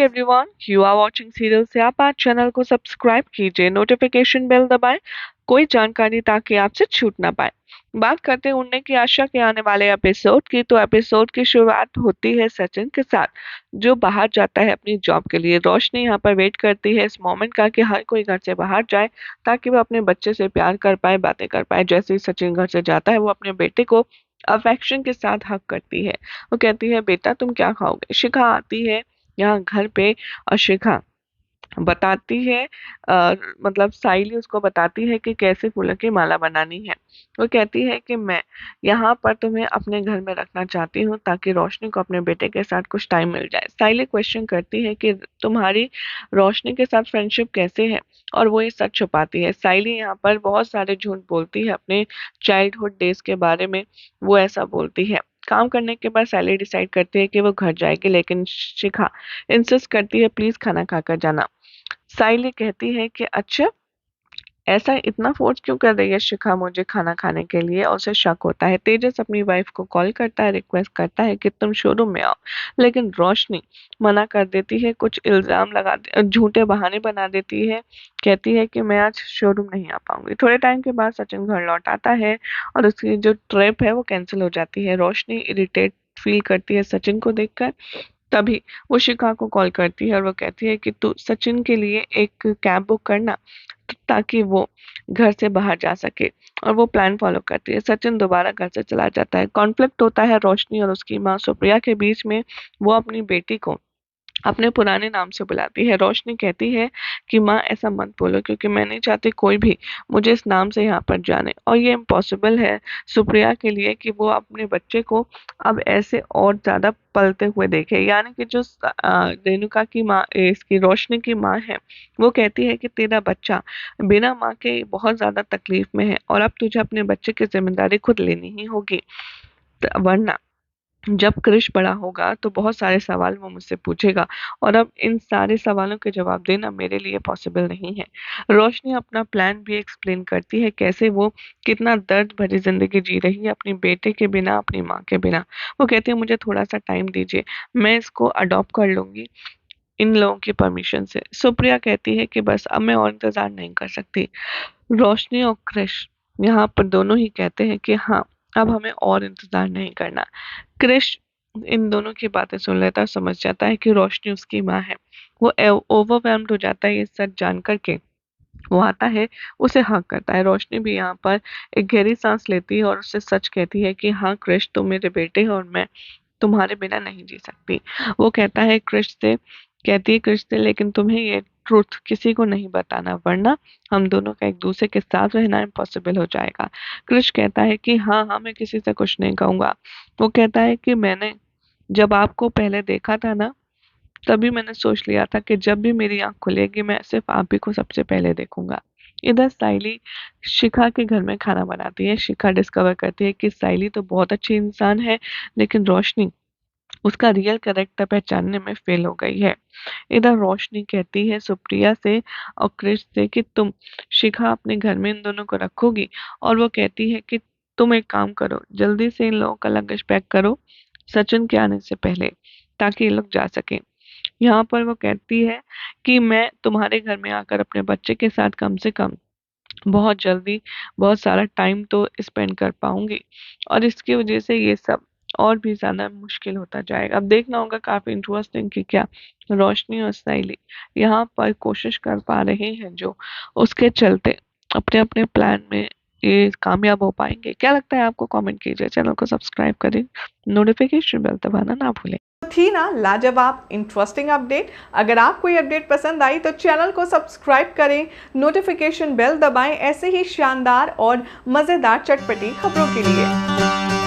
Hi everyone, you are watching serial से आप आज चैनल को सब्सक्राइब कीजिए, नोटिफिकेशन बेल दबाएं, कोई जानकारी ताकि आपसे छूट ना पाए। बात करते हैं उड़ने की आशा के आने वाले एपिसोड की। तो एपिसोड की शुरुआत होती है सचिन के साथ, जो बाहर जाता है अपनी जॉब के लिए। रोशनी यहाँ पर वेट करती है इस मोमेंट का कि हर कोई घर से बाहर जाए ताकि वो अपने बच्चे से प्यार कर पाए, बातें कर पाए। जैसे ही सचिन घर से जाता है वो अपने बेटे को अफेक्शन के साथ हक करती है। वो कहती है, बेटा तुम क्या खाओगे। शिखा आती है यहाँ घर पे और शिखा बताती है, मतलब साइली उसको बताती है कि कैसे फूलों की माला बनानी है। वो कहती है कि मैं यहाँ पर तुम्हें अपने घर में रखना चाहती हूँ ताकि रोशनी को अपने बेटे के साथ कुछ टाइम मिल जाए। साइली क्वेश्चन करती है कि तुम्हारी रोशनी के साथ फ्रेंडशिप कैसे है, और वो ये सच छुपाती है। साइली यहाँ पर बहुत सारे झूठ बोलती है अपने चाइल्डहुड डेज के बारे में। वो ऐसा बोलती है। काम करने के बाद साइली डिसाइड करती है कि वो घर जाएगी, लेकिन शिखा इंसिस्ट करती है, प्लीज खाना खाकर जाना। साइली कहती है कि अच्छा, ऐसा इतना फोर्स क्यों कर रही है शिखा मुझे खाना खाने के लिए, और उसे शक होता है। तेजस अपनी वाइफ को कॉल करता है, रिक्वेस्ट करता है कि तुम शोरूम में आओ, लेकिन रोशनी मना कर देती है। कुछ इल्जाम झूठे बहाने बना देती है। कहती है कि मैं आज शोरूम नहीं आ पाऊंगी। थोड़े टाइम के बाद सचिन घर लौट आता है और उसकी जो ट्रिप है वो कैंसिल हो जाती है। रोशनी इरिटेट फील करती है सचिन को देखकर। तभी वो शिखा को कॉल करती है और वो कहती है कि तू सचिन के लिए एक कैब बुक करना ताकि वो घर से बाहर जा सके। और वो प्लान फॉलो करती है। सचिन दोबारा घर से चला जाता है। कॉन्फ्लिक्ट होता है रोशनी और उसकी माँ सुप्रिया के बीच में। वो अपनी बेटी को अपने पुराने नाम से बुलाती है। रोशनी कहती है कि माँ ऐसा मत बोलो, क्योंकि मैं नहीं चाहती कोई भी मुझे इस नाम से यहाँ पर जाने, और ये इम्पॉसिबल है सुप्रिया के लिए कि वो अपने बच्चे को अब ऐसे और ज्यादा पलते हुए देखे। यानी कि जो रेणुका की माँ, इसकी रोशनी की माँ है, वो कहती है कि तेरा बच्चा बिना माँ के बहुत ज्यादा तकलीफ में है और अब तुझे अपने बच्चे की जिम्मेदारी खुद लेनी ही होगी, वरना जब क्रिश बड़ा होगा तो बहुत सारे सवाल वो मुझसे पूछेगा, और अब इन सारे सवालों के जवाब देना मेरे लिए पॉसिबल नहीं है। रोशनी अपना प्लान भी एक्सप्लेन करती है, कैसे वो कितना दर्द भरी जिंदगी जी रही है अपनी बेटे के बिना, अपनी माँ के बिना। वो कहती है, मुझे थोड़ा सा टाइम दीजिए, मैं इसको अडॉप्ट कर लूंगी इन लोगों की परमिशन से। सुप्रिया कहती है कि बस अब मैं और इंतजार नहीं कर सकती। रोशनी और क्रिश यहाँ पर दोनों ही कहते हैं कि हाँ, अब हमें और इंतजार नहीं करना। क्रिश इन दोनों की बातें सुन लेता है और समझ जाता है कि रोशनी उसकी माँ है। वो ओवरवेल्म्ड हो जाता है ये सच जानकर के। वो आता है, उसे हक करता है। रोशनी भी यहाँ पर एक गहरी सांस लेती है और उससे सच कहती है कि हाँ क्रिश, तुम मेरे बेटे हो और मैं तुम्हारे बिना नहीं जी सकती। वो कहता है क्रिश से कहती है क्रिश से, लेकिन तुम्हें ये ट्रूथ किसी को नहीं बताना, वरना हम दोनों का एक दूसरे के साथ रहना इम्पॉसिबल हो जाएगा। क्रिश कहता है कि हाँ हाँ, मैं किसी से कुछ नहीं कहूंगा। वो कहता है कि मैंने जब आपको पहले देखा था ना, तभी मैंने सोच लिया था कि जब भी मेरी आंख खुलेगी मैं सिर्फ आप ही को सबसे पहले देखूंगा। इधर साइली शिखा के घर में खाना बनाती है। शिखा डिस्कवर करती है कि साइली तो बहुत अच्छी इंसान है, लेकिन रोशनी उसका रियल कैरेक्टर पहचानने में फेल हो गई है। इधर रोशनी कहती है सुप्रिया से और क्रिश से कि तुम शिखा अपने घर में इन दोनों को रखोगी, और वो कहती है कि तुम एक काम करो, जल्दी से इन लोगों का लगेज पैक करो सचिन के आने से पहले, ताकि ये लोग जा सकें। यहाँ पर वो कहती है कि मैं तुम्हारे घर में आकर अपने बच्चे के साथ कम से कम बहुत जल्दी बहुत सारा टाइम तो स्पेंड कर पाऊंगी, और इसकी वजह से ये सब और भी ज्यादा मुश्किल होता जाएगा। अब देखना होगा काफी इंटरेस्टिंग कि क्या रोशनी और साइली यहाँ पर कोशिश कर पा रहे हैं, जो उसके चलते अपने अपने प्लान में ये कामयाब हो पाएंगे। क्या लगता है आपको? कमेंट कीजिए, चैनल को सब्सक्राइब करें, नोटिफिकेशन बेल दबाना ना भूलें। थी ना लाजवाब इंटरेस्टिंग अपडेट। अगर आपको ये अपडेट पसंद आई तो चैनल को सब्सक्राइब करें, नोटिफिकेशन बेल दबाएं ऐसे ही शानदार और मज़ेदार चटपटी खबरों के लिए।